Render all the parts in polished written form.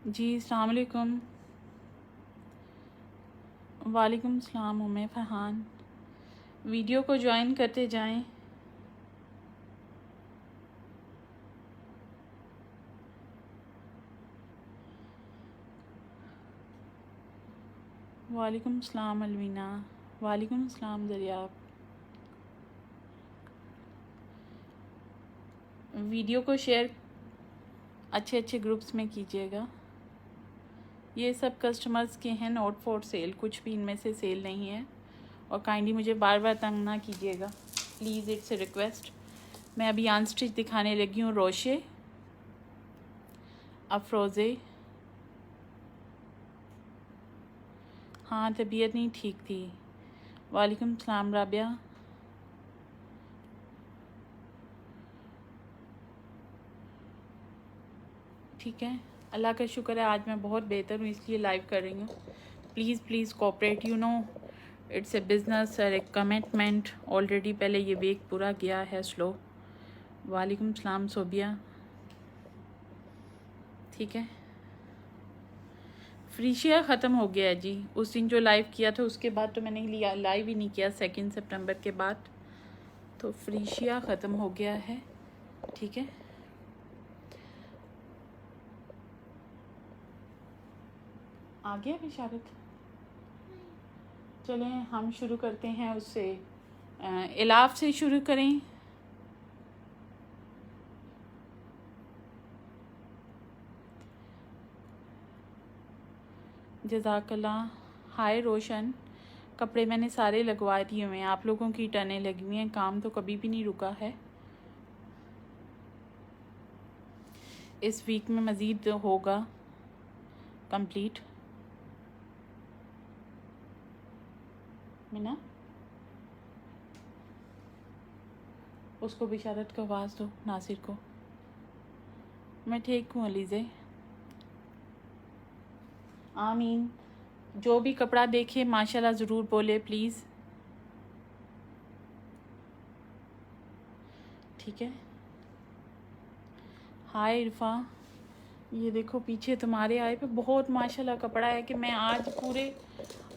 जी अस्सलाम वालेकुम। वालेकुम सलाम उम्मे फ़रहान। वीडियो को ज्वाइन करते जाएं। वालेकुम सलाम अलवीना। वालेकुम सलाम दरियाब। वीडियो को शेयर अच्छे अच्छे ग्रुप्स में कीजिएगा। ये सब कस्टमर्स के हैं, नॉट फॉर सेल, कुछ भी इनमें से सेल नहीं है। और काइंडली मुझे बार बार तंग ना कीजिएगा प्लीज़, इट्स ए रिक्वेस्ट। मैं अभी अनस्टिच दिखाने लगी हूँ। रोशे, अफरोज़े। हाँ, तबीयत नहीं ठीक थी। वालेकुम सलाम राबिया। ठीक है, अल्लाह का शुक्र है आज मैं बहुत बेहतर हूँ, इसलिए लाइव कर रही हूँ। Please please cooperate, you know it's a business और एक कमिटमेंट। ऑलरेडी पहले ये वीक पूरा गया है स्लो। वालेकुम सलाम सोबिया। ठीक है, फ्रीशिया ख़त्म हो गया है जी। उस दिन जो लाइव किया था उसके बाद तो मैंने लिया, लाइव ही नहीं किया 2 सितंबर के बाद। तो फ्रीशिया ख़त्म हो गया है। ठीक है, आ गया बिशारत। चलें हम शुरू करते हैं उससे। इलाफ से शुरू करें। जज़ाकल्लाह। हाय रोशन। कपड़े मैंने सारे लगवा दिए हुए हैं, आप लोगों की टर्नें लगी हुई हैं, काम तो कभी भी नहीं रुका है। इस वीक में मज़ीद होगा कंप्लीट। मिना, उसको बिशारत को आवाज़ दो, नासिर को। मैं ठीक हूँ अलीज़े। आमीन। जो भी कपड़ा देखे माशाल्लाह ज़रूर बोले प्लीज़। ठीक है। हाय इरफा, ये देखो पीछे तुम्हारे आए पे बहुत माशाल्लाह कपड़ा है कि मैं आज पूरे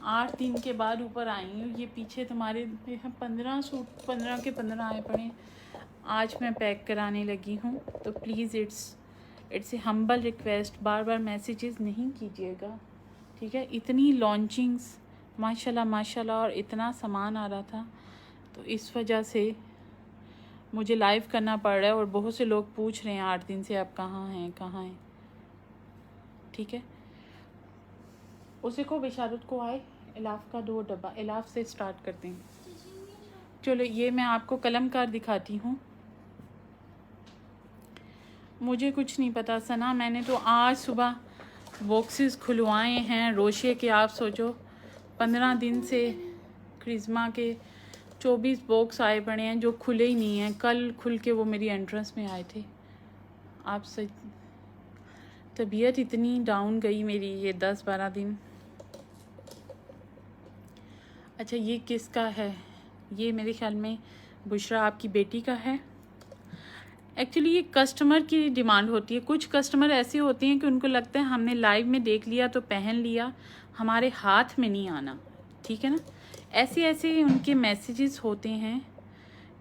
8 दिन के बाद ऊपर आई हूँ। ये पीछे तुम्हारे 15 सूट, 15 के 15 आए पड़े। आज मैं पैक कराने लगी हूँ, तो please it's a humble request, bar bar messages नहीं कीजिएगा। ठीक है, इतनी लॉन्चिंग्स माशाल्लाह माशाल्लाह और इतना सामान आ रहा था, तो इस वजह से मुझे लाइव करना पड़ रहा है। और बहुत से लोग पूछ रहे हैं 8 दिन से आप कहाँ हैं कहाँ हैं। ठीक है, उसी को बिशारत को आए इलाफ का 2 डब्बा। इलाफ से स्टार्ट करते हैं। चलो ये मैं आपको कलमकार दिखाती हूँ। मुझे कुछ नहीं पता सना, मैंने तो आज सुबह बॉक्सेस खुलवाए हैं रोशे के। आप सोचो 15 दिन से क्रिज्मा के 24 बॉक्स आए पड़े हैं जो खुले ही नहीं हैं। कल खुल के वो मेरी एंट्रेंस में आए थे। आप सच, तबीयत इतनी डाउन गई मेरी ये 10-12 दिन। अच्छा ये किसका है? ये मेरे ख्याल में बुशरा आपकी बेटी का है। एक्चुअली ये कस्टमर की डिमांड होती है। कुछ कस्टमर ऐसे होते हैं कि उनको लगता है हमने लाइव में देख लिया तो पहन लिया, हमारे हाथ में नहीं आना। ठीक है ना, ऐसे ऐसे उनके मैसेजेस होते हैं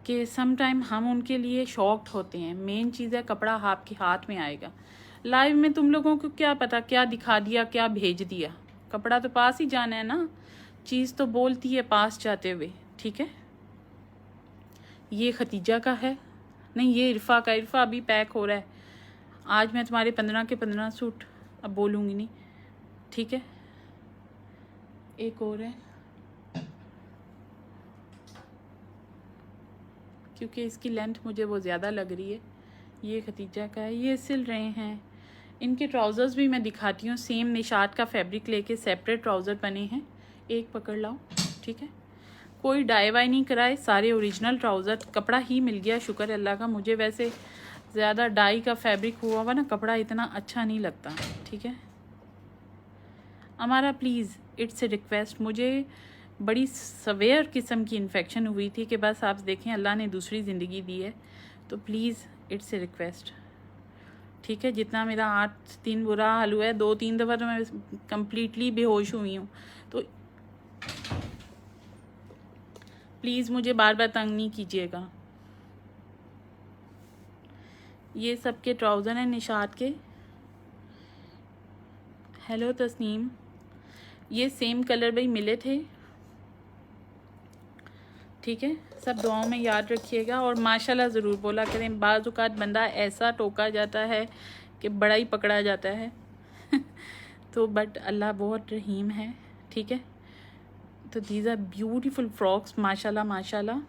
कि सम टाइम हम उनके लिए शॉक्ड होते हैं। मेन चीज़ है कपड़ा आपके हाथ में आएगा। लाइव में तुम लोगों को क्या पता क्या दिखा दिया क्या भेज दिया, कपड़ा तो पास ही जाना है ना, चीज़ तो बोलती है पास जाते हुए। ठीक है, ये खतीजा का है, नहीं ये इरफा का। इरफा अभी पैक हो रहा है। आज मैं तुम्हारे 15 के 15 सूट अब बोलूँगी नहीं। ठीक है, एक और है क्योंकि इसकी लेंथ मुझे वो ज़्यादा लग रही है। ये खतीजा का है, ये सिल रहे हैं। इनके ट्राउज़र्स भी मैं दिखाती हूँ। सेम निशात का फैब्रिक लेके सेपरेट ट्राउज़र बने हैं। एक पकड़ लाओ। ठीक है, कोई डाई वाई नहीं कराए, सारे ओरिजिनल ट्राउज़र। कपड़ा ही मिल गया शुक्र अल्लाह का। मुझे वैसे ज़्यादा डाई का फैब्रिक हुआ ना कपड़ा इतना अच्छा नहीं लगता। ठीक है, हमारा प्लीज़ इट्स ए रिक्वेस्ट। मुझे बड़ी सवेयर किस्म की इन्फेक्शन हुई थी कि बस आप देखें अल्लाह ने दूसरी ज़िंदगी दी है, तो प्लीज़ इट्स ए रिक्वेस्ट। ठीक है। जितना मेरा 8 दिन बुरा हाल हुआ है, 2-3 दफ़ा तो मैं कम्प्लीटली बेहोश हुई हूँ। तो प्लीज़ मुझे बार बार तंग नहीं कीजिएगा। ये सबके ट्राउज़र हैं निशात के। हेलो तस्नीम, ये सेम कलर भाई मिले थे, ठीक है। सब दुआओं में याद रखिएगा और माशाल्लाह ज़रूर बोला करें। बाज़ औक़ात बंदा ऐसा टोका जाता है कि बड़ा ही पकड़ा जाता है तो बट अल्लाह बहुत रहीम है, ठीक है। तो दीज आर ब्यूटीफुल फ्रॉक्स, माशाल्लाह माशाल्लाह।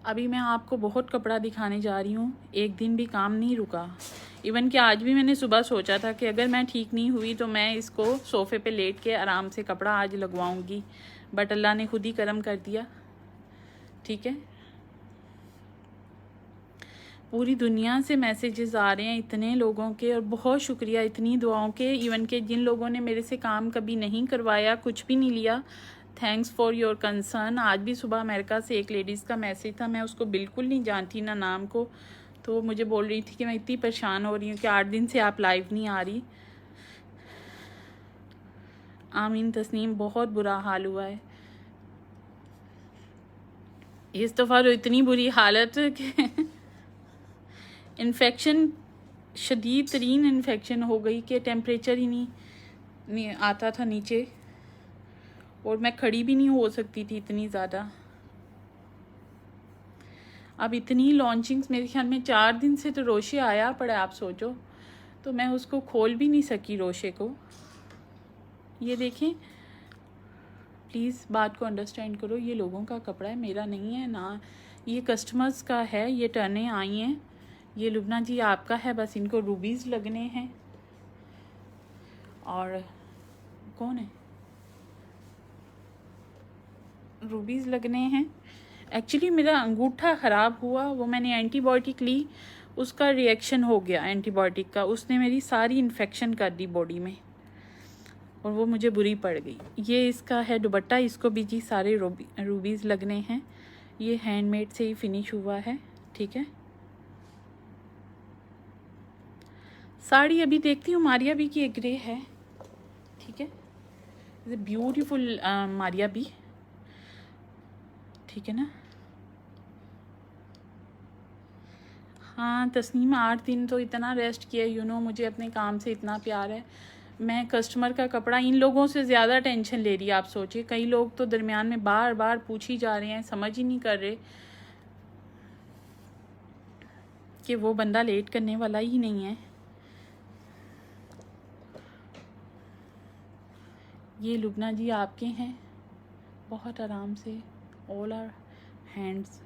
अभी मैं आपको बहुत कपड़ा दिखाने जा रही हूँ, एक दिन भी काम नहीं रुका। इवन कि आज भी मैंने सुबह सोचा था कि अगर मैं ठीक नहीं हुई तो मैं इसको सोफ़े पे लेट के आराम से कपड़ा आज लगवाऊंगी, बट अल्लाह ने खुद ही करम कर दिया, ठीक है। पूरी दुनिया से मैसेजेस आ रहे हैं इतने लोगों के, और बहुत शुक्रिया इतनी दुआओं के। इवन के जिन लोगों ने मेरे से काम कभी नहीं करवाया, कुछ भी नहीं लिया, थैंक्स फॉर योर कंसर्न। आज भी सुबह अमेरिका से एक लेडीज़ का मैसेज था, मैं उसको बिल्कुल नहीं जानती ना नाम को, तो मुझे बोल रही थी कि मैं इतनी परेशान हो रही हूँ कि 8 दिन से आप लाइव नहीं आ रही। आमीन तस्नीम, बहुत बुरा हाल हुआ है इस दफ़ा, तो इतनी बुरी हालत कि इन्फेक्शन, शदीद तरीन इन्फेक्शन हो गई कि टेम्परेचर ही नहीं आता था नीचे, और मैं खड़ी भी नहीं हो सकती थी इतनी ज़्यादा। अब इतनी लॉन्चिंग्स, मेरे ख्याल में 4 दिन से तो रोशे आया पड़ा, आप सोचो, तो मैं उसको खोल भी नहीं सकी रोशे को। ये देखें, प्लीज़ बात को अंडरस्टैंड करो, ये लोगों का कपड़ा है, मेरा नहीं है ना, ये कस्टमर्स का है। ये टर्नें आई हैं, ये लुबना जी आपका है, बस इनको रूबीज़ लगने हैं। और कौन है, रूबीज़ लगने हैं। एक्चुअली मेरा अंगूठा ख़राब हुआ, वो मैंने एंटीबायोटिक ली, उसका रिएक्शन हो गया एंटीबायोटिक का, उसने मेरी सारी इन्फेक्शन कर दी बॉडी में, और वो मुझे बुरी पड़ गई। ये इसका है दुपट्टा, इसको भी जी सारे रूबीज़ लगने हैं। ये हैंडमेड से ही फिनिश हुआ है, ठीक है। साड़ी अभी देखती हूँ, मारिया बी की एक ग्रे है, ठीक है, ब्यूटीफुल मारिया बी, ठीक है ना। हाँ तस्नीम, 8 दिन तो इतना रेस्ट किया, यू नो, मुझे अपने काम से इतना प्यार है। मैं कस्टमर का कपड़ा इन लोगों से ज़्यादा टेंशन ले रही है, आप सोचिए। कई लोग तो दरमियान में बार बार पूछ ही जा रहे हैं, समझ ही नहीं कर रहे कि वो बंदा लेट करने वाला ही नहीं है। ये लुबना जी आपके हैं, बहुत आराम से, ऑल आर हैंड्स।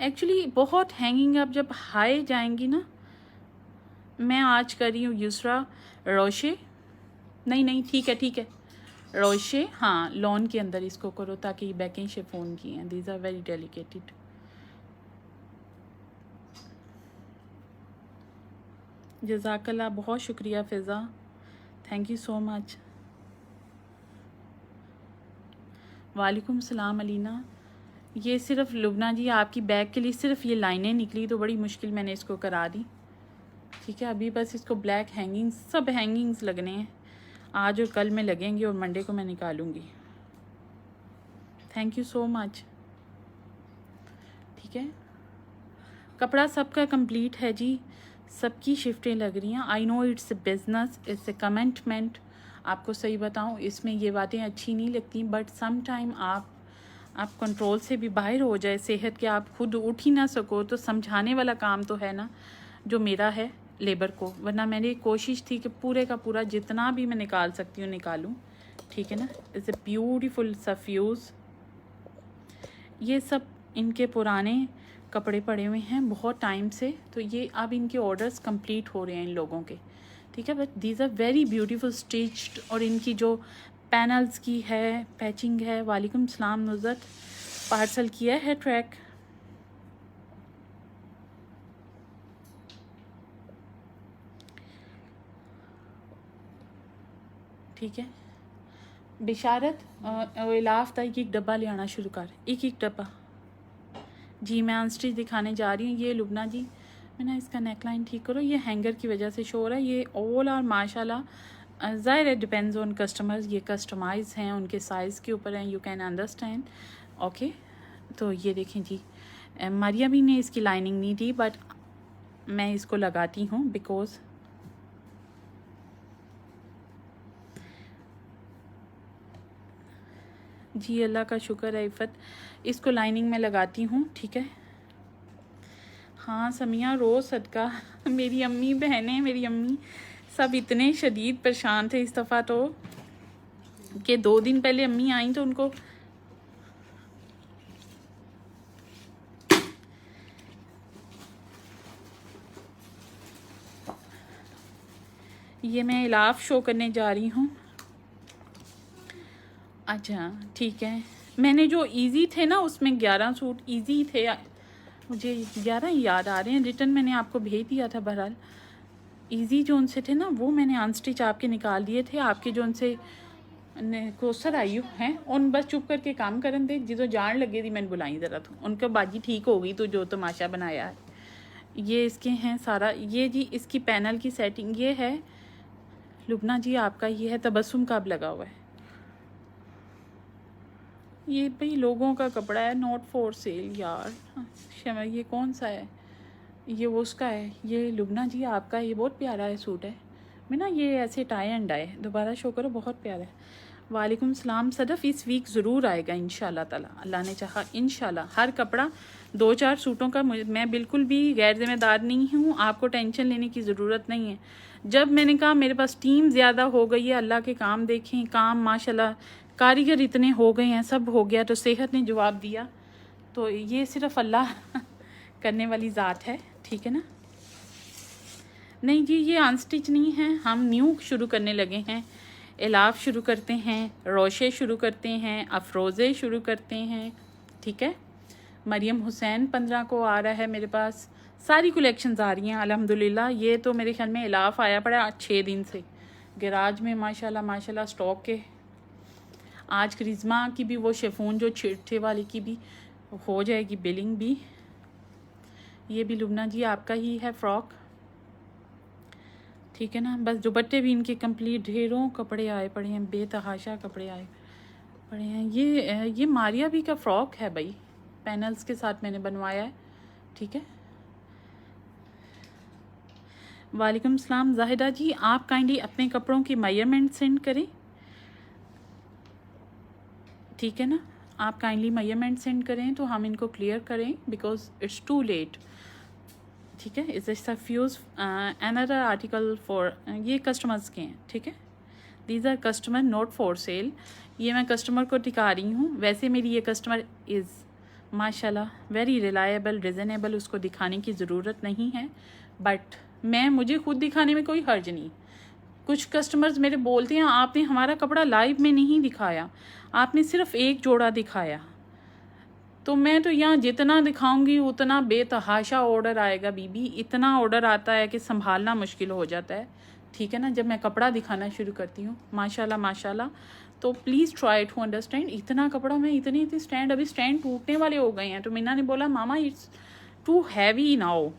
एक्चुअली बहुत हैंगिंग, अब जब हाई जाएंगी ना, मैं आज कर रही हूँ यूसरा रोशे, नहीं ठीक है रोशे, हाँ लॉन के अंदर इसको करो, ताकि बैकें शिफॉन की हैं, दीज आर वेरी डेलिकेटेड। जज़ाकल्लाह, बहुत शुक्रिया फ़िज़ा, थैंक यू सो मच। वालेकुम सलाम अलीना। ये सिर्फ लुबना जी आपकी बैग के लिए सिर्फ ये लाइनें निकली, तो बड़ी मुश्किल मैंने इसको करा दी, ठीक है। अभी बस इसको ब्लैक हैंगिंग्स, सब हैंगिंग्स लगने हैं, आज और कल में लगेंगे, और मंडे को मैं निकालूंगी। थैंक यू सो मच, ठीक है। कपड़ा सबका कंप्लीट है जी, सबकी शिफ्टें लग रही हैं। I know it's a business, it's a commitment. आपको सही बताऊं, इसमें ये बातें अच्छी नहीं लगती, बट सम टाइम आप कंट्रोल से भी बाहर हो जाए, सेहत के आप खुद उठ ही ना सको, तो समझाने वाला काम तो है ना, जो मेरा है लेबर को। वरना मेरी कोशिश थी कि पूरे का पूरा जितना भी मैं निकाल सकती हूँ निकालूँ, ठीक है ना। It's a beautiful suffuse. ये सब इनके पुराने कपड़े पड़े हुए हैं बहुत टाइम से, तो ये अब इनके ऑर्डर्स कंप्लीट हो रहे हैं इन लोगों के, ठीक है। But these are very beautiful stitched, और इनकी जो पैनल्स की है, पैचिंग है। वालेकुम सलाम नुज़रत, पार्सल किया है ट्रैक, ठीक है। बिशारत इलाफ था, एक डब्बा ले आना शुरू कर, एक डब्बा, जी मैं अनस्टिच दिखाने जा रही हूँ। ये लुबना जी, मैं ना इसका नेकलाइन ठीक करो, ये हैंगर की वजह से शो हो रहा है। ये ऑल और माशाल्लाह ज़ाहिर है डिपेंड्स ऑन कस्टमर्स, ये कस्टमाइज़ हैं, उनके साइज़ के ऊपर हैं, यू कैन अंडरस्टैंड। ओके, तो ये देखें जी, मारिया भी ने इसकी लाइनिंग नहीं दी, बट मैं इसको लगाती हूँ बिकॉज़ जी अल्लाह का शुक्र है इफ़त, इसको लाइनिंग में लगाती हूँ, ठीक है। हाँ समिया रोज़ सदका, मेरी अम्मी बहनें, मेरी अम्मी सब इतने शदीद परेशान थे इस दफ़ा तो, कि 2 दिन पहले अम्मी आई तो उनको ये मैं इलाफ शो करने जा रही हूँ। अच्छा ठीक है, मैंने जो इजी थे ना उसमें 11 सूट इजी थे, मुझे 11 ही याद आ रहे हैं, रिटर्न मैंने आपको भेज दिया था। बहरहाल इजी जो उनसे थे ना वो मैंने अनस्टिच आपके निकाल दिए थे, आपके जो उनसे कोसर आई हैं उन बस चुप करके काम करन दे, जिदो जान लगे थी मैंने बुलाई ज़रा तो उनका बाजी ठीक हो गई, तो जो तमाशा बनाया है। ये इसके हैं सारा, ये जी इसकी पैनल की सेटिंग ये है लुबना जी आपका, ये है तबस्सुम का अब लगा हुआ है। ये भाई लोगों का कपड़ा है, नॉट फॉर सेल यार। शमा ये कौन सा है, ये वो उसका है। ये लुबना जी आपका, ये बहुत प्यारा है सूट है। मैं ना ये ऐसे टाई एंड डाई दोबारा शो करो, बहुत प्यारा है। वालेकुम सलाम सदफ़, इस वीक ज़रूर आएगा इंशाल्लाह ताला, अल्लाह ने चाहा इंशाल्लाह। हर कपड़ा 2-4 सूटों का, मैं बिल्कुल भी गैर जिम्मेदार नहीं हूँ, आपको टेंशन लेने की ज़रूरत नहीं है। जब मैंने कहा मेरे पास टीम ज़्यादा हो गई है, अल्लाह के काम देखें, काम माशाल्लाह कारीगर इतने हो गए हैं, सब हो गया, तो सेहत ने जवाब दिया। तो ये सिर्फ अल्लाह करने वाली ज़ात है, ठीक है ना। नहीं जी ये अनस्टिच नहीं है, हम न्यू शुरू करने लगे हैं। इलाफ शुरू करते हैं, रोशे शुरू करते हैं, अफरोज़े शुरू करते हैं, ठीक है। मरियम हुसैन 15 को आ रहा है मेरे पास, सारी कलेक्शंस आ रही हैं अल्हम्दुलिल्लाह। ये तो मेरे ख्याल में इलाफ आया पड़ा 6 दिन से गैराज में, माशाल्लाह माशाल्लाह स्टॉक के। आज करिश्मा की भी वो शेफून जो छिड़ठे वाली की भी हो जाएगी बिलिंग भी। ये भी लुबना जी आपका ही है फ्रॉक, ठीक है ना। बस दुपट्टे भी इनके कंप्लीट, ढेरों कपड़े आए पड़े हैं, बेतहाशा कपड़े आए पड़े हैं। ये मारिया भी का फ्रॉक है भाई, पैनल्स के साथ मैंने बनवाया है, ठीक है। वालेकुम सलाम जाहिदा जी, आप काइंडली अपने कपड़ों की मेजरमेंट सेंड करें, ठीक है ना। आप काइंडली मेजरमेंट सेंड करें तो हम इनको क्लियर करें, बिकॉज इट्स टू लेट, ठीक है। Is this fuse another article for, ये कस्टमर्स के हैं, ठीक है। These are customer not for sale, ये मैं कस्टमर को टिका रही हूँ। वैसे मेरी ये कस्टमर इज़ माशाल्लाह वेरी रिलायबल, रिजनेबल, उसको दिखाने की ज़रूरत नहीं है, बट मुझे खुद दिखाने में कोई हर्ज नहीं। कुछ कस्टमर्स मेरे बोलते हैं आपने हमारा कपड़ा लाइव में नहीं दिखाया, आपने सिर्फ एक जोड़ा दिखाया। तो मैं तो यहाँ जितना दिखाऊंगी उतना बेतहाशा ऑर्डर आएगा बीबी, इतना ऑर्डर आता है कि संभालना मुश्किल हो जाता है, ठीक है ना, जब मैं कपड़ा दिखाना शुरू करती हूँ माशाल्लाह माशाल्लाह। तो प्लीज़ ट्राई टू अंडरस्टैंड, इतना कपड़ा मैं इतनी स्टैंड, अभी स्टैंड टूटने वाले हो गए हैं। तो मीना ने बोला मामा इट्स टू हैवी नाउ।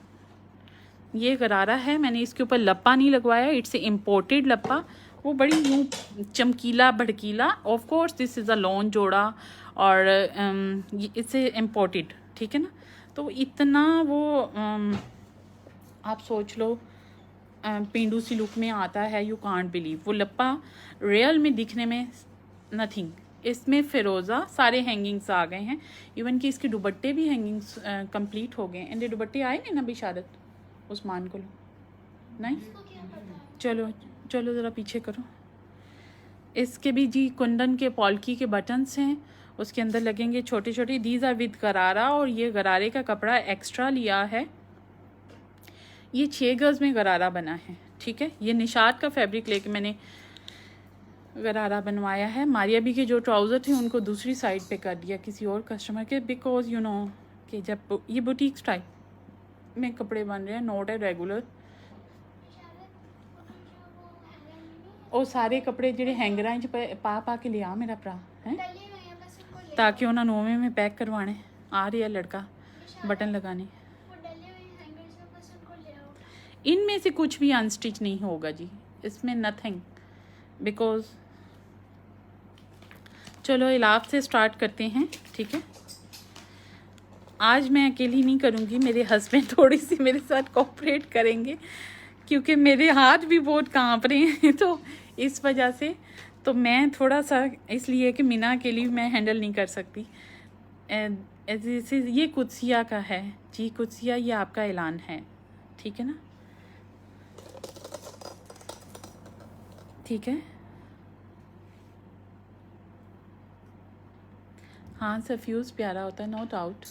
ये गरारा है, मैंने इसके ऊपर लप्पा नहीं लगवाया, इट्स इम्पोर्टेड लप्पा, वो बड़ी यूँ चमकीला भड़कीला। Of course this is a lawn जोड़ा और इससे इम्पोर्टेड, ठीक है ना। तो इतना वो आप सोच लो पेंडू सी लुक में आता है, यू कांट बिलीव। वो लप्पा रियल में दिखने में नथिंग, इसमें फिरोज़ा सारे हैंगिंग्स आ गए हैं, इवन कि इसके दुपट्टे भी हैंगिंग्स कंप्लीट हो गए। एंड दुपट्टे आए नहीं ना बिशारत उस्मान को, नहीं चलो चलो ज़रा पीछे करो। इसके भी जी कुंदन के पॉल्की के बटन्स हैं, उसके अंदर लगेंगे छोटे छोटे। दीज आर विद गरारा, और ये गरारे का कपड़ा एक्स्ट्रा लिया है। ये 6 गज में गरारा बना है, ठीक है। ये निशात का फैब्रिक लेके मैंने गरारा बनवाया है। मारिया भी के जो ट्राउज़र थे उनको दूसरी साइड पे कर दिया किसी और कस्टमर के, बिकॉज यू नो कि जब ये बुटीक स्टाइल में कपड़े बन रहे हैं, नॉट है रेगुलर। और सारे कपड़े ਜਿਹੜੇ हैंगर च पा के लिया मेरा भरा है, ताकि उन्होंने नोवे में पैक करवाने। आ रही है लड़का, बटन लगाने। इनमें से कुछ भी अनस्टिच नहीं होगा जी, इसमें नथिंग, बिकॉज चलो इलाफ से स्टार्ट करते हैं, ठीक है। आज मैं अकेली नहीं करूँगी, मेरे हस्बैंड थोड़ी सी मेरे साथ कोऑपरेट करेंगे क्योंकि मेरे हाथ भी बहुत कांप रहे हैं, तो इस वजह से तो मैं थोड़ा सा, इसलिए कि मीना अकेली मैं हैंडल नहीं कर सकती। ये कुदसिया का है जी, कुदसिया ये आपका ऐलान है, ठीक है ना, ठीक है। हाँ सफ्यूज़ प्यारा होता है, नो डाउट।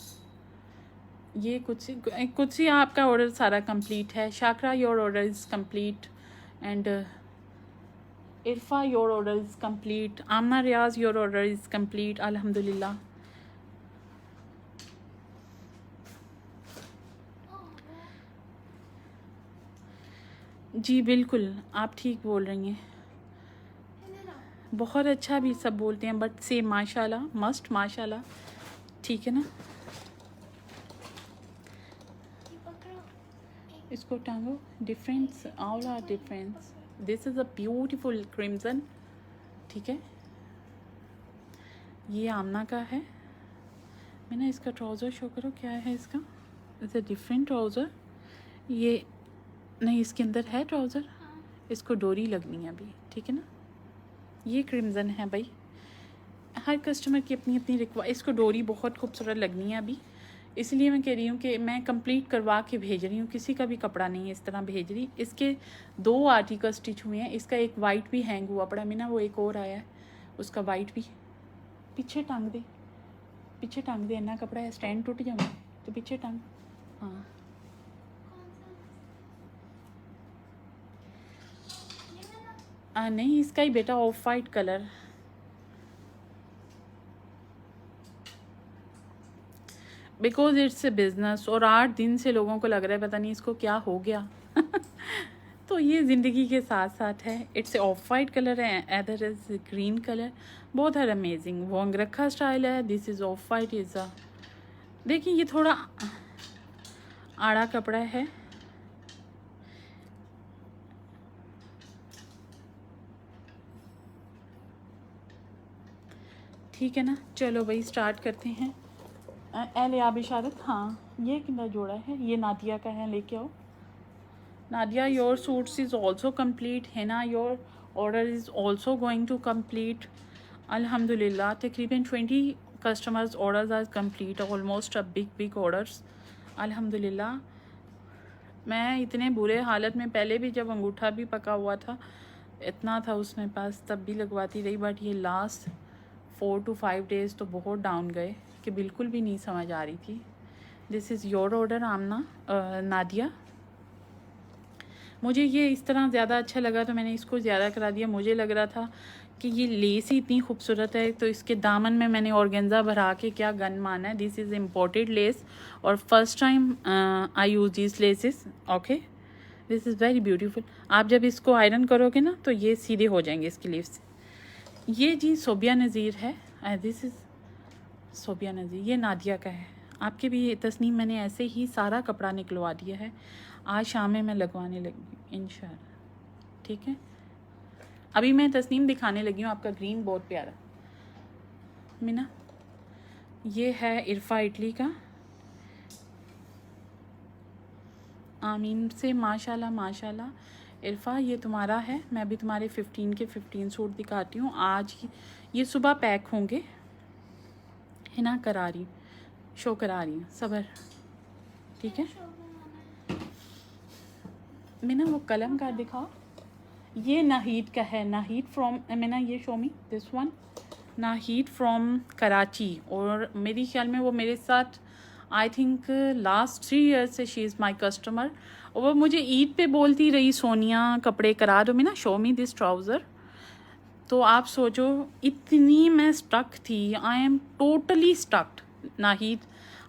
ये कुदसी आपका ऑर्डर सारा कंप्लीट है। Shakra your order is complete and Irfa your order is complete. Amna Riaz your order is complete, अल्हम्दुलिल्लाह। जी बिल्कुल, आप ठीक बोल रही हैं, बहुत अच्छा भी सब बोलते हैं, बट से माशाल्लाह, मस्ट माशाल्लाह, ठीक है ना। इसको टांगो, difference, all are difference. This is a beautiful crimson, ठीक है। ये आमना का है। मैंने इसका ट्राउज़र शो करो, क्या है इसका, इट्स अ डिफरेंट ट्राउज़र। ये नहीं, इसके अंदर है ट्राउज़र, इसको डोरी लगनी है अभी, ठीक है ना। ये क्रिम्सन है भाई, हर कस्टमर की अपनी अपनी इसको डोरी बहुत खूबसूरत लगनी है अभी, इसलिए मैं कह रही हूँ कि मैं कंप्लीट करवा के भेज रही हूँ, किसी का भी कपड़ा नहीं है इस तरह भेज रही। इसके 2 आर्टिकल स्टिच हुए हैं, इसका एक वाइट भी हैंग हुआ पड़ा मीना, वो एक और आया है उसका वाइट भी। पीछे टांग दे, पीछे टांग दे, इतना कपड़ा है, स्टैंड टूट जाऊँगा तो पीछे टांग। हाँ नहीं, इसका ही बेटा of white colour. Because it's a business, और 8 दिन से लोगों को लग रहा है पता नहीं इसको क्या हो गया तो ये ज़िंदगी के साथ साथ है। इट्स ऑफ वाइट कलर है, other is green colour, both are amazing. वो अंगरखा स्टाइल है, this is off white is a, देखिए ये थोड़ा आड़ा कपड़ा है, ठीक है ना। चलो भाई स्टार्ट करते हैं। एल या बिशारत, हाँ ये कितना जोड़ा है, ये नादिया का है, लेके आओ। Nadia your suits is also complete है ना, your order is also going to complete अल्हम्दुलिल्लाह। तकरीबन 20 customers orders are complete, almost a big orders अल्हम्दुलिल्लाह। मैं इतने बुरे हालत में, पहले भी जब अंगूठा भी पका हुआ था इतना था उसमें पास, तब भी लगवाती रही, बट ये लास्ट 4 to 5 डेज़ तो बहुत डाउन गए कि बिल्कुल भी नहीं समझ आ रही थी। दिस इज़ योर ऑर्डर आमना, नादिया। मुझे ये इस तरह ज़्यादा अच्छा लगा तो मैंने इसको ज़्यादा करा दिया। मुझे लग रहा था कि ये लेस ही इतनी खूबसूरत है, तो इसके दामन में मैंने ऑर्गेन्जा भरा के क्या गन माना है। दिस इज़ इम्पोर्टेड लेस और first time I use this laces, okay. This is very beautiful. आप जब इसको आयरन करोगे ना तो ये सीधे हो जाएंगे इसकी लीव्स। ये जी सोबिया नज़ीर है, दिस इज़ सोबिया नज़ीर, ये नादिया का है। आपके भी तस्नीम मैंने ऐसे ही सारा कपड़ा निकलवा दिया है, आज शाम में मैं लगवाने लगी इंशाल्लाह, ठीक है। अभी मैं तस्नीम दिखाने लगी हूँ आपका ग्रीन, बहुत प्यारा मीना। ये है इरफा इटली का, आमीन से माशाल्लाह माशाल्लाह। इरफा ये तुम्हारा है, मैं भी तुम्हारे 15 के 15 सूट दिखाती हूँ आज। ये सुबह पैक होंगे, है ना, करा रही शो करा रही हूँ, सबर, ठीक है। मीना वो कलम का दिखाओ, ये नाहीद का है, नाहीद फ्रॉम, मीना ये show me this one, Nahid from Karachi. और मेरी ख्याल में वो मेरे साथ आई थिंक लास्ट 3 ईयर्स से शी इज़ माई कस्टमर। और वो मुझे ईद पे बोलती रही सोनिया कपड़े करा दो, Meena show me this trouser. तो आप सोचो इतनी मैं स्टक थी, I am totally stucked. Nahid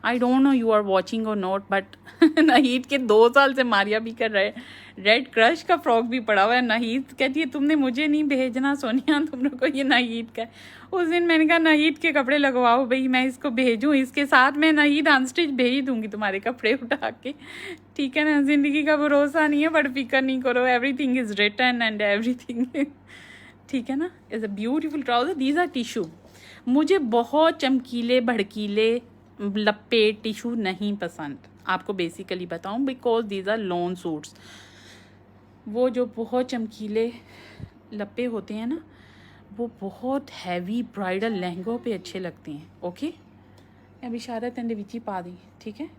I don't know you are watching और नॉट, बट नाहिद के 2 साल से मारिया भी कर रहे। रेड क्रश का फ्रॉक भी पड़ा हुआ है। नाहिद कहती है तुमने मुझे नहीं भेजना सोनिया, तुम लोग को ये नाहिद का है। उस दिन मैंने कहा नाहिद के कपड़े लगवाओ भाई, मैं इसको भेजूँ, इसके साथ मैं नाहिद अनस्टिच भेज दूंगी तुम्हारे कपड़े उठा के, ठीक है ना। ज़िंदगी का भरोसा नहीं है, बट फिक्र नहीं करो, everything is written and everything, ठीक है ना। Is a beautiful trouser, these are tissue. मुझे बहुत चमकीले भड़कीले लप्पे टिशू नहीं पसंद, आपको बेसिकली बताऊं, because these are lawn suits. वो जो बहुत चमकीले लप्पे होते हैं ना, वो बहुत हैवी ब्राइडल लहंगों पे अच्छे लगते हैं। ओके, अभी इशारत एंड विची पा दी, ठीक है।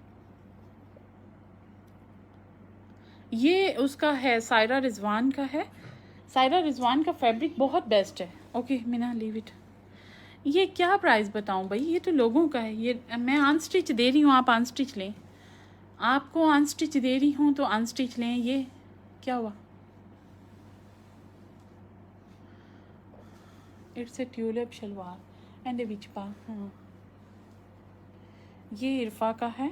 ये उसका है, सायरा रिजवान का है। सायरा रिजवान का फैब्रिक बहुत बेस्ट है। Okay Meena, leave it. ये क्या प्राइस बताऊं भाई, ये तो लोगों का है। ये मैं अनस्टिच दे रही हूँ, आप अनस्टिच लें, आपको अनस्टिच दे रही हूँ तो अनस्टिच लें। ये क्या हुआ, it's a tulip shalwar and a which पा। हाँ, ये इरफा का है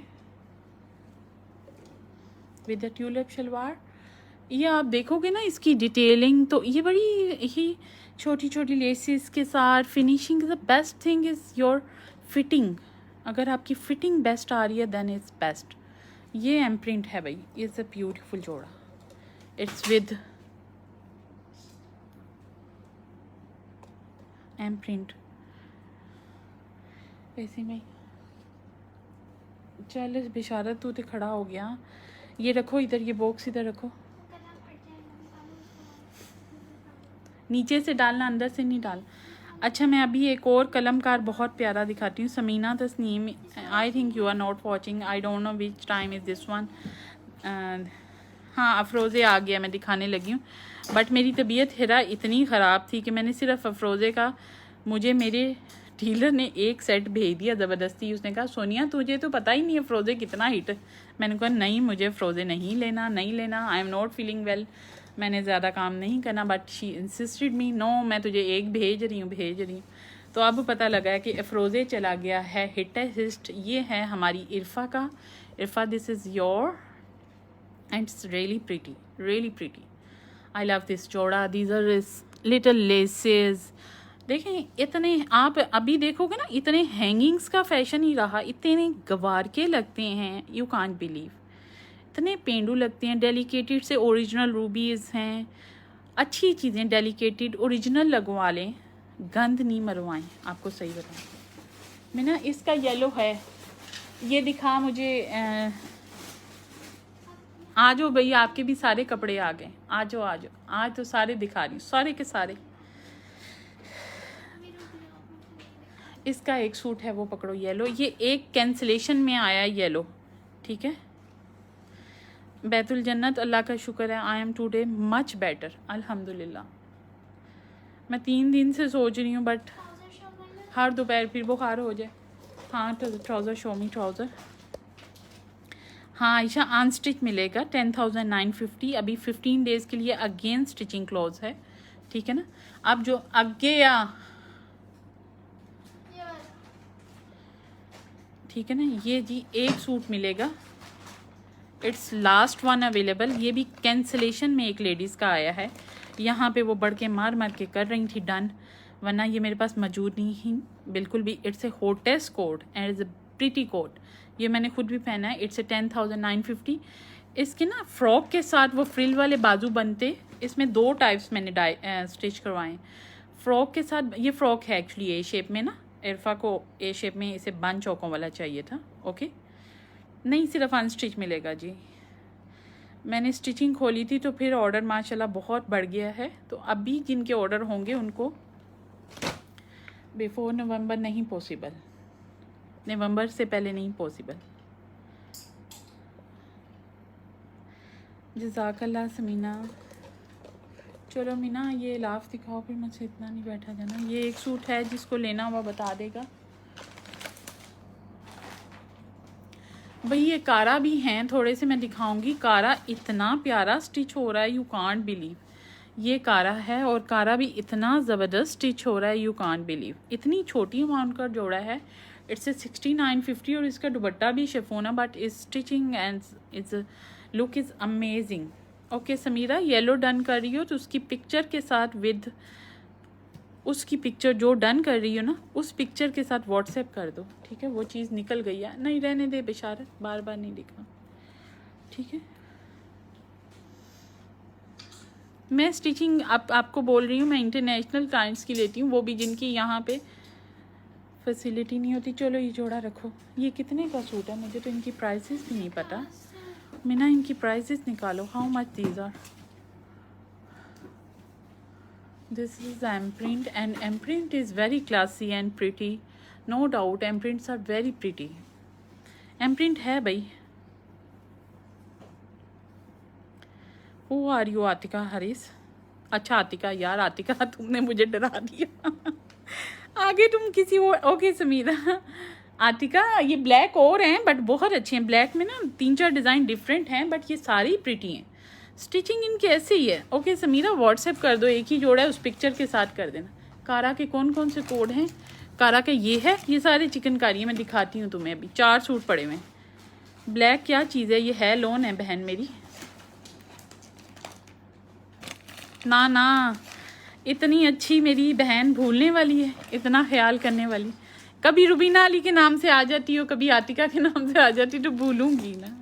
विद द ट्यूलिप शलवार। ये आप देखोगे ना इसकी डिटेलिंग, तो ये बड़ी ही छोटी छोटी लेसेस के साथ finishing. The best thing is your fitting. अगर आपकी फिटिंग बेस्ट आ रही है देन इट्स बेस्ट। ये एम्प्रिंट है भाई, it's a beautiful joda. It's with imprint. ऐसे में चल बिशारत, तू तो खड़ा हो गया। ये रखो इधर, ये बॉक्स इधर रखो, नीचे से डालना, अंदर से नहीं डाल। अच्छा, मैं अभी एक और कलमकार बहुत प्यारा दिखाती हूँ। Samina Tasneem, I think you are not watching, I don't know which time is this one. हाँ, अफरोज़े आ गया, मैं दिखाने लगी हूँ। बट मेरी तबीयत हिरा इतनी ख़राब थी कि मैंने सिर्फ अफरोज़े का, मुझे मेरे डीलर ने एक सेट भेज दिया ज़बरदस्ती। उसने कहा सोनिया तुझे तो पता ही नहीं है अफरोज़े कितना हिट। मैंने कहा नहीं, मुझे अफरोज़े नहीं लेना, नहीं लेना, I am not feeling well, मैंने ज़्यादा काम नहीं करना। But she insisted me, no मैं तुझे एक भेज रही हूँ। तो अब पता लगा है कि अफरोज़े चला गया है हिटेस्ट। ये है हमारी इरफा का। Irfa, this is your and it's really pretty. I love this joda. These are little laces. देखें, इतने आप अभी देखोगे ना, इतने हैंगिंग्स का फैशन ही रहा, इतने गवार के लगते हैं, यू कांट बिलीव, इतने पेंडू लगते हैं। डेलिकेटेड से ओरिजिनल रूबीज़ हैं, अच्छी चीज़ें डेलिकेटेड ओरिजिनल लगवा लें, गंद नहीं मरवाएं। आपको सही बताऊं, मैं ना इसका येलो है, ये दिखा मुझे। आ जाओ भैया, आपके भी सारे कपड़े आ गए, आ जाओ आज तो सारे दिखा रही हूँ, सारे के सारे। इसका एक सूट है, वो पकड़ो, येलो। ये एक कैंसिलेशन में आया येलो, ठीक है। बैतुल जन्नत, अल्लाह का शुक्र है, I am today much better, अल्हम्दुलिल्लाह। मैं 3 दिन से सोच रही हूँ, बट हर दोपहर फिर बुखार हो जाए। हाँ, ट्राउज़र शो मी ट्राउज़र। हाँ आयशा, अनस्टिच मिलेगा 10,950। अभी 15 डेज़ के लिए अगेन स्टिचिंग क्लॉज है, ठीक है ना। अब जो आगे ठीक है ना, ये जी एक सूट मिलेगा, इट्स लास्ट वन अवेलेबल। ये भी कैंसिलेशन में एक लेडीज़ का आया है, यहाँ पे वो बढ़ के मार के कर रही थी डन, वरना ये मेरे पास मौजूद नहीं ही बिल्कुल भी। It's a hottest coat and it's a pretty coat. ये मैंने खुद भी पहना है। It's a 10,950। इसके ना फ्रॉक के साथ वो फ्रिल वाले बाजू बनते, इसमें 2 टाइप्स मैंने स्टिच करवाए फ्रॉक के साथ। ये फ्रॉक है एक्चुअली ए शेप में ना, इरफा को ए शेप में इसे बन चौकों वाला चाहिए था। ओके, नहीं सिर्फ अनस्टिच मिलेगा जी। मैंने स्टिचिंग खोली थी तो फिर ऑर्डर माशाल्लाह बहुत बढ़ गया है। तो अभी जिनके ऑर्डर होंगे उनको बिफोर नवंबर नहीं पॉसिबल, नवंबर से पहले नहीं पॉसिबल। जज़ाकल्लाह समीना। चलो मीना, ये लाफ दिखाओ, फिर मुझसे इतना नहीं बैठा जाना। ये एक सूट है, जिसको लेना हुआ बता देगा भाई। ये कारा भी हैं थोड़े से, मैं दिखाऊंगी। कारा इतना प्यारा स्टिच हो रहा है, यू कांट बिलीव। ये कारा है और कारा भी इतना ज़बरदस्त स्टिच हो रहा है, यू कांट बिलीव। इतनी छोटी अमाउंट का जोड़ा है, इट्स ए 6950 और इसका दुपट्टा भी शिफोना but is stitching and is look is amazing. Okay Samira, yellow done कर रही हो तो उसकी पिक्चर के साथ विद उसकी पिक्चर जो डन कर रही हो ना, उस पिक्चर के साथ व्हाट्सएप कर दो, ठीक है। वो चीज़ निकल गई है, नहीं रहने दे बेचारा, बार बार नहीं लिखना, ठीक है। मैं स्टिचिंग आपको बोल रही हूँ, मैं इंटरनेशनल क्लाइंट्स की लेती हूँ, वो भी जिनकी यहाँ पे फैसिलिटी नहीं होती। चलो ये जोड़ा रखो। ये कितने का सूट है? मुझे तो इनकी प्राइसेस भी नहीं पता। मीना इनकी प्राइसेस निकालो, how much these are. This is imprint and imprint is very classy and pretty, no doubt imprints are very pretty. Imprint है भाई। Who are you आतिका हरीस? अच्छा आतिका, यार आतिका तुमने मुझे डरा दिया आगे तुम किसी और। ओके समीरा, आतिका ये ब्लैक और हैं बट बहुत अच्छे हैं। ब्लैक में ना 3-4 डिज़ाइन डिफरेंट हैं बट ये सारी प्रिटी हैं। स्टिचिंग इनकी ऐसे ही है। ओके समीरा, व्हाट्सएप कर दो, एक ही जोड़ा है उस पिक्चर के साथ कर देना। कारा के कौन कौन से कोड हैं? कारा का ये है, ये सारे चिकनकारी मैं दिखाती हूँ तुम्हें। अभी 4 सूट पड़े हुए हैं। ब्लैक क्या चीज़ है? ये है लोन है बहन मेरी। ना ना, इतनी अच्छी मेरी बहन भूलने वाली है, इतना ख्याल करने वाली। कभी रुबीना अली के नाम से आ जाती हो, कभी आतिका के नाम से आ जाती तो भूलूंगी ना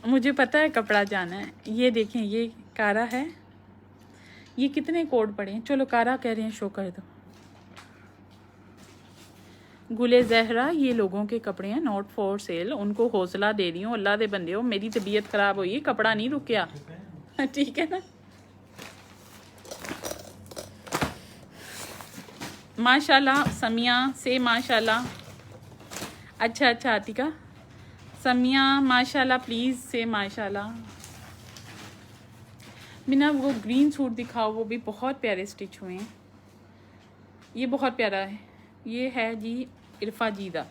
मुझे पता है कपड़ा जाना है। ये देखें, ये कारा है। ये कितने कोड पड़े हैं? चलो कारा कह रहे हैं, शो कर दो। गुले जहरा, ये लोगों के कपड़े हैं, नॉट फॉर सेल। उनको हौसला दे रही हूँ, अल्लाह दे बंदे हो, मेरी तबीयत ख़राब हुई, कपड़ा नहीं रुकिया, ठीक है ना। माशाल्लाह समिया से माशाल्लाह। अच्छा अच्छा आतिका, समिया माशाल्लाह, प्लीज़ से माशाल्लाह। बिना वो ग्रीन सूट दिखाओ, वो भी बहुत प्यारे स्टिच हुए हैं। ये बहुत प्यारा है। ये है जी इरफा जीदा।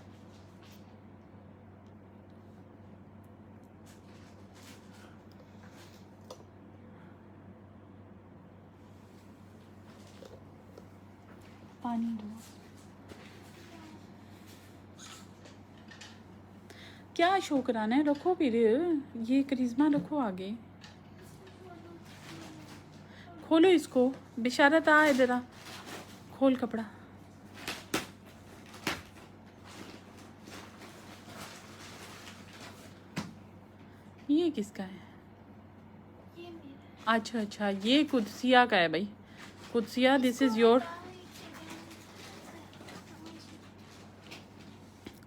पानी दो। क्या शो कराना है? रखो फिर, ये करिश्मा रखो आगे। खोलो इसको, बिशारत आ इधर आ, खोल कपड़ा। ये किसका है? ये मेरा। अच्छा अच्छा, ये कुदसिया का है भाई। Qudsia, this is your.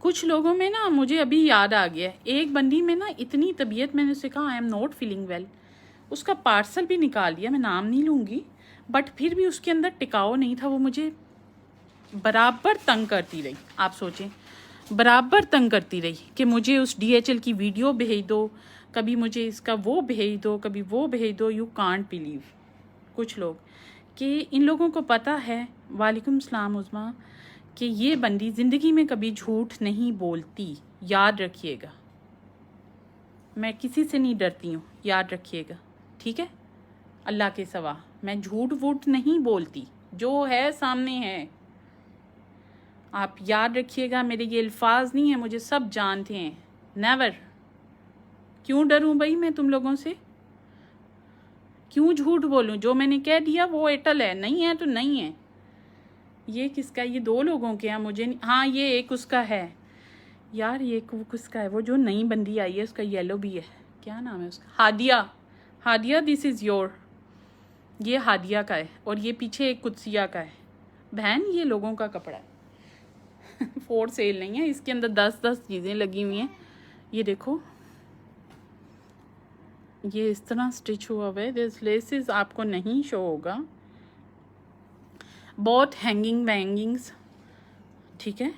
कुछ लोगों में ना, मुझे अभी याद आ गया, एक बंदी में ना इतनी तबीयत, मैंने उसे कहा आई एम नॉट फीलिंग वेल, उसका पार्सल भी निकाल दिया, मैं नाम नहीं लूँगी, बट फिर भी उसके अंदर टिकाऊ नहीं था। वो मुझे बराबर तंग करती रही। आप सोचें, बराबर तंग करती रही कि मुझे उस DHL की वीडियो भेज दो, कभी मुझे इसका वो भेज दो, कभी वो भेज दो। यू कांट बिलीव कुछ लोग, कि इन लोगों को पता है, वालेकुम सलाम उज़मा, कि ये बंदी ज़िंदगी में कभी झूठ नहीं बोलती। याद रखिएगा, मैं किसी से नहीं डरती हूँ, याद रखिएगा, ठीक है। अल्लाह के सिवा मैं झूठ वूठ नहीं बोलती, जो है सामने है। आप याद रखिएगा, मेरे ये अल्फाज नहीं है, मुझे सब जानते हैं। नेवर। क्यों डरूं भाई मैं तुम लोगों से? क्यों झूठ बोलूं? जो मैंने कह दिया वो एटल है, नहीं है तो नहीं है। ये किसका? ये 2 लोगों के हैं, मुझे नहीं। हाँ ये एक उसका है यार, ये किसका है? वो जो नई बंदी आई है, उसका येलो भी है, क्या नाम है उसका? Hadiya. Hadiya, this is your. ये हादिया का है और ये पीछे एक कुदसिया का है। बहन ये लोगों का कपड़ा है फॉर सेल नहीं है, इसके अंदर 10-10 चीज़ें लगी हुई हैं। ये देखो, ये इस तरह स्टिच हुआ हुआ है। दिस लेसेस आपको नहीं शो होगा, बहुत हैंगिंग वैंगिंग्स, ठीक है।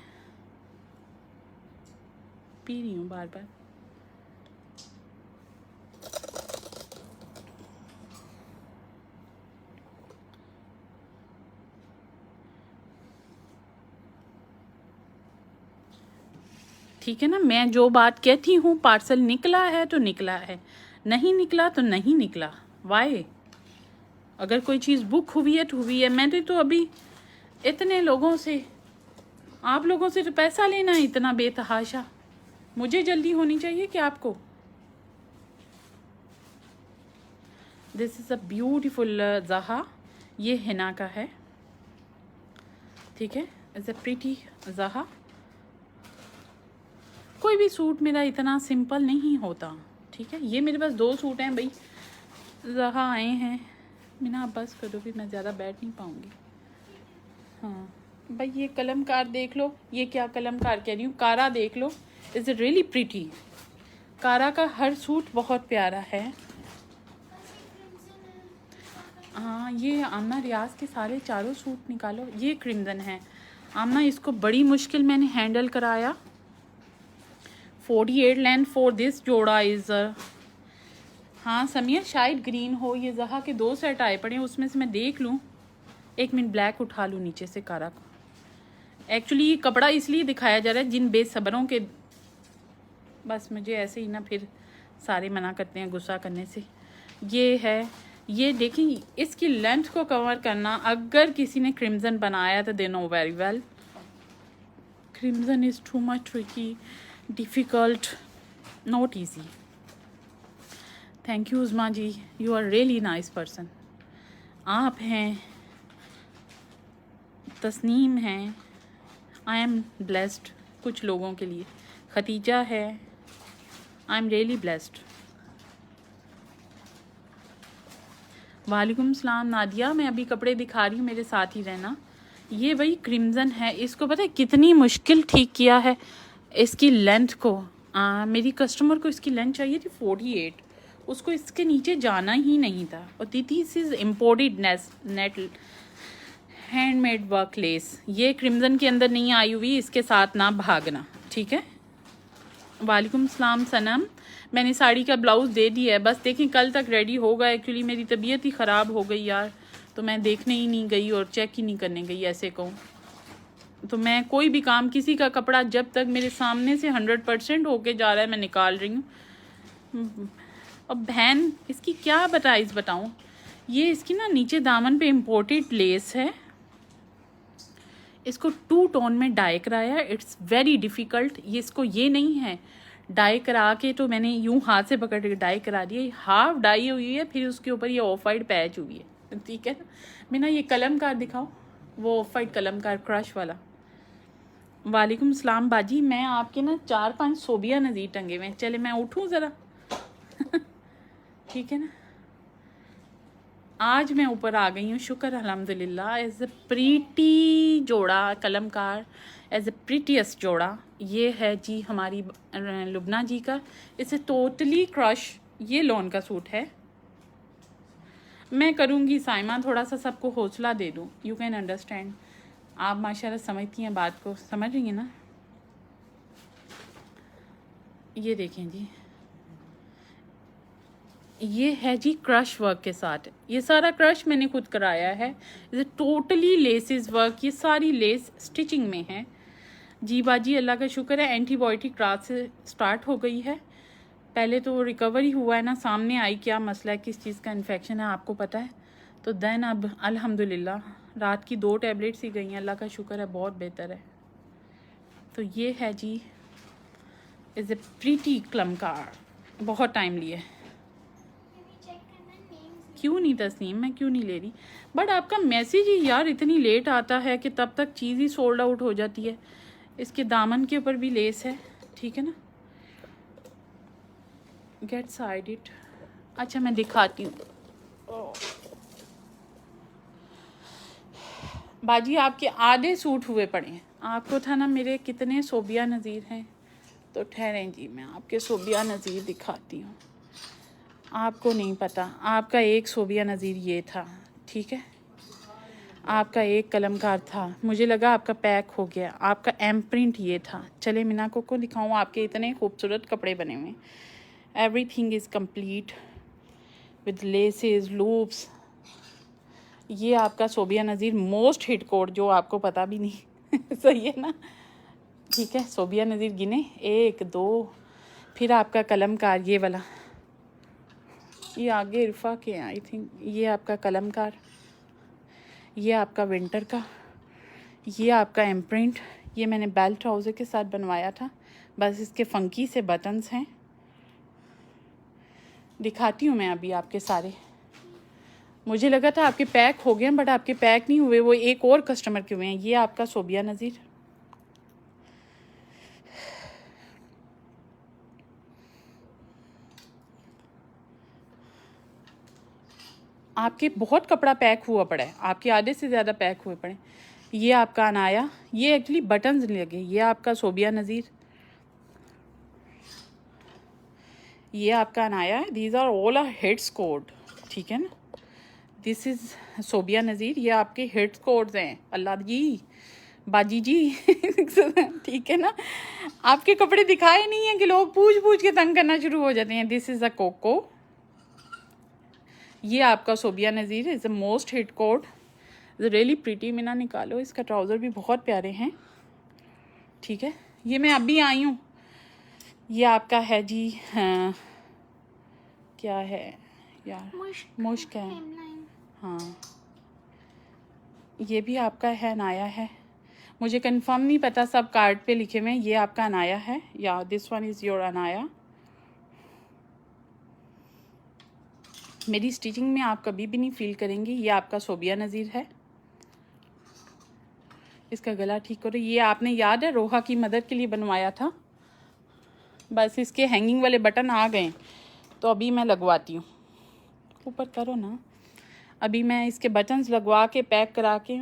पी रही हूँ बार बार। ठीक है ना, मैं जो बात कहती हूँ, पार्सल निकला है तो निकला है, नहीं निकला तो नहीं निकला। वाई अगर कोई चीज़ बुक हुई है। मैंने तो अभी इतने लोगों से, आप लोगों से तो पैसा लेना है इतना बेतहाशा, मुझे जल्दी होनी चाहिए कि आपको। दिस इज़ अ ब्यूटीफुल ज़हा, ये हिना का है, ठीक है। इज़ अ प्रीटी ज़हा। कोई भी सूट मेरा इतना सिंपल नहीं होता, ठीक है। ये मेरे पास 2 सूट हैं भाई, ज़हा आए हैं। मीना आप बस करो भी, मैं ज़्यादा बैठ नहीं पाऊँगी। हाँ भाई, ये कलमकार देख लो, ये क्या कलमकार कह रही हूँ, कारा देख लो, इज़ इट रियली प्रीटी। कारा का हर सूट बहुत प्यारा है। हाँ, ये आमना रियाज के सारे चारों सूट निकालो। ये क्रिम्जन है आमना, इसको बड़ी मुश्किल मैंने हैंडल कराया। 48 लेंथ फॉर दिस जोड़ा इज़, हाँ समिया शायद ग्रीन हो। ये ज़हा के 2 सेट आए पड़े हैं, उसमें से मैं देख लूँ। 1 मिनट, ब्लैक उठा लूँ नीचे से कारा को। एक्चुअली ये कपड़ा इसलिए दिखाया जा रहा है जिन बेसब्रों के, बस मुझे ऐसे ही ना फिर सारे मना करते हैं गुस्सा करने से। ये है, ये देखिए, इसकी लेंथ को कवर करना, अगर किसी ने क्रिम्जन बनाया तो they know very well. Crimson is too much tricky, difficult, not easy. Thank you Uzma ji, you are really nice person. आप हैं, तस्नीम हैं, आई एम ब्लेस्ड कुछ लोगों के लिए। खतीजा है, आई एम रियली ब्लेस्ड। वालेकुम सलाम नादिया, मैं अभी कपड़े दिखा रही हूँ, मेरे साथ ही रहना। ये वही क्रिम्जन है, इसको पता है कितनी मुश्किल ठीक किया है इसकी लेंथ को। मेरी कस्टमर को इसकी लेंथ चाहिए थी 48, उसको इसके नीचे जाना ही नहीं था। और this is imported net handmade work less. ये क्रिम्जन के अंदर नहीं आई हुई, इसके साथ ना भागना, ठीक है। वालेकुम सलाम सनम, मैंने साड़ी का ब्लाउज़ दे दिया है, बस देखें कल तक रेडी होगा। एक्चुअली मेरी तबीयत ही ख़राब हो गई यार, तो मैं देखने ही नहीं गई और चेक ही नहीं करने गई, ऐसे कहूँ तो। मैं कोई भी काम, किसी का कपड़ा जब तक मेरे सामने से 100% होके जा रहा है, मैं निकाल रही हूँ। अब बहन इसकी क्या बताऊँ, ये इसकी ना नीचे दामन पे इम्पोर्टेड लेस है, इसको 2 टोन में डाई कराया है। It's very difficult. ये इसको ये नहीं है डाई करा के, तो मैंने यूं हाथ से पकड़ के डाई करा दी है। हाफ डाई हुई है, फिर उसके ऊपर ये ऑफ वाइट पैच हुई है, ठीक है ना। मैं ना ये कलमकार दिखाओ, वो ऑफ वाइट कलमकार क्रश वाला। वालेकुम सलाम बाजी, मैं आपके ना 4-5 सोबिया नज़ीर टंगे हुए हैं, चले मैं उठूँ ज़रा ठीक है ना। आज मैं ऊपर आ गई हूँ, शुक्र अल्हम्दुलिल्लाह। एज ए प्रीटी जोड़ा कलमकार, एज ए प्रीटीएस्ट जोड़ा ये है जी हमारी लुबना जी का। इसे टोटली क्रश, ये लॉन का सूट है। मैं करूँगी साइमा, थोड़ा सा सबको हौसला दे दूँ, यू कैन अंडरस्टैंड। आप माशाल्लाह समझती हैं बात को, समझ रही हैं ना। ये देखें जी, ये है जी क्रश वर्क के साथ। ये सारा क्रश मैंने खुद कराया है। इसे टोटली लेसेस वर्क, ये सारी लेस स्टिचिंग में है जी बाजी, अल्लाह का शुक्र है। एंटीबायोटिक रात से स्टार्ट हो गई है, पहले तो रिकवरी हुआ है ना, सामने आई क्या मसला है, किस चीज़ का इन्फेक्शन है आपको पता है, तो देन अब अल्हम्दुलिल्लाह रात की 2 टैबलेट्स ही गई हैं, अल्लाह का शुक्र है, बहुत बेहतर है। तो ये है जी इज़ ए प्रीटी कलमकार, बहुत टाइम लिए। क्यों नहीं तस्नीम, मैं क्यों नहीं ले रही, बट आपका मैसेज ही यार इतनी लेट आता है कि तब तक चीज़ ही सोल्ड आउट हो जाती है। इसके दामन के ऊपर भी लेस है, ठीक है ना। Get side it. अच्छा मैं दिखाती हूँ बाजी, आपके आधे सूट हुए पड़े हैं। आपको था ना मेरे कितने सोबिया नज़ीर हैं, तो ठहरें जी मैं आपके सोबिया नज़ीर दिखाती हूँ। आपको नहीं पता, आपका एक सोबिया नज़ीर ये था, ठीक है, आपका एक कलमकार था, मुझे लगा आपका पैक हो गया, आपका एम्प्रिंट ये था। चले मीना को दिखाऊँ, आपके इतने खूबसूरत कपड़े बने हुए, everything is complete with laces loops. ये आपका सोबिया नज़ीर मोस्ट हिट कोड, जो आपको पता भी नहीं सही है ना, ठीक है। सोबिया नज़ीर गिने 1 2, फिर आपका कलमकार ये वाला, ये आगे इरफा के हैं आई थिंक। ये आपका कलमकार, ये आपका विंटर का, ये आपका एम्प्रिंट। ये मैंने बेल्ट ट्राउज़र के साथ बनवाया था, बस इसके फंकी से बटन्स हैं। दिखाती हूँ मैं अभी आपके सारे। मुझे लगा था आपके पैक हो गए, बट आपके पैक नहीं हुए, वो एक और कस्टमर के हुए हैं। ये आपका सोबिया नज़ीर, आपके बहुत कपड़ा पैक हुआ पड़ा है, आपके आधे से ज़्यादा पैक हुए पड़े। ये आपका अनाया, ये एक्चुअली बटन्स लगे। ये आपका सोबिया नज़ीर, ये आपका अनाया है। These are all are heads code, ठीक है ना। दिस इज़ सोबिया नज़ीर, ये आपके हेड्स कोड्स हैं। अल्लाह जी, बाजी जी ठीक है ना। आपके कपड़े दिखाए नहीं हैं कि लोग पूछ पूछ के तंग करना शुरू हो जाते हैं। दिस इज़ अ कोको, ये आपका Sobia Nazir is the most hit code, is really pretty. मिना निकालो, इसका ट्राउज़र भी बहुत प्यारे हैं, ठीक है। ये मैं अभी आई हूँ। ये आपका है जी, हाँ, क्या है यार, मुश्क है, हाँ। ये भी आपका है, अनाया है। मुझे कंफर्म नहीं पता, सब कार्ड पे लिखे हुए हैं। ये आपका अनाया है, या this one is your Anaya. मेरी स्टिचिंग में आप कभी भी नहीं फील करेंगी। ये आपका सोबिया नज़ीर है, इसका गला ठीक करो। ये आपने याद है रोहा की मदर के लिए बनवाया था, बस इसके हैंगिंग वाले बटन आ गए, तो अभी मैं लगवाती हूँ। ऊपर करो ना। अभी मैं इसके बटन्स लगवा के पैक करा के,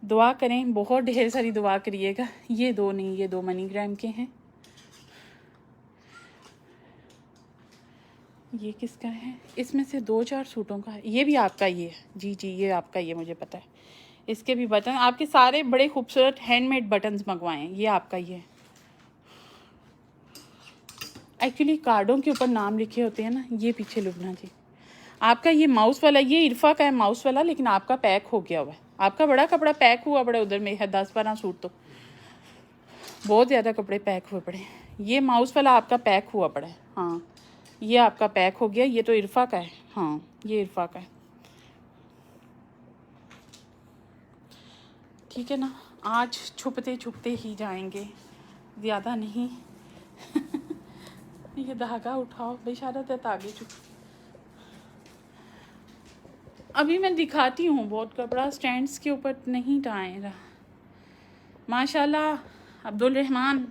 दुआ करें, बहुत ढेर सारी दुआ करिएगा। ये दो नहीं, ये 2 मनीग्राम के हैं। ये किसका है? इसमें से 2-4 सूटों का है। ये भी आपका ही है जी जी, ये आपका ही है, मुझे पता है। इसके भी बटन आपके सारे बड़े खूबसूरत हैंडमेड बटन्स मंगवाए हैं। ये आपका ही है। एक्चुअली कार्डों के ऊपर नाम लिखे होते हैं ना। ये पीछे लुबना जी, आपका ये माउस वाला, ये इरफा का है माउस वाला, लेकिन आपका पैक हो गया हुआ है। आपका बड़ा कपड़ा पैक हुआ पड़ा उधर में है, 10-12 सूट, तो बहुत ज़्यादा कपड़े पैक हुए पड़े। ये माउस वाला आपका पैक हुआ पड़ा है, हाँ। ये आपका पैक हो गया। ये तो इरफा का है, हाँ, ये इरफा का है, ठीक है ना। आज छुपते छुपते ही जाएंगे, ज़्यादा नहीं ये धागा उठाओ, बेशरत है तागे चुप। अभी मैं दिखाती हूँ, बहुत कपड़ा स्टैंड्स के ऊपर नहीं टाए रहा। माशाल्लाह अब्दुल रहमान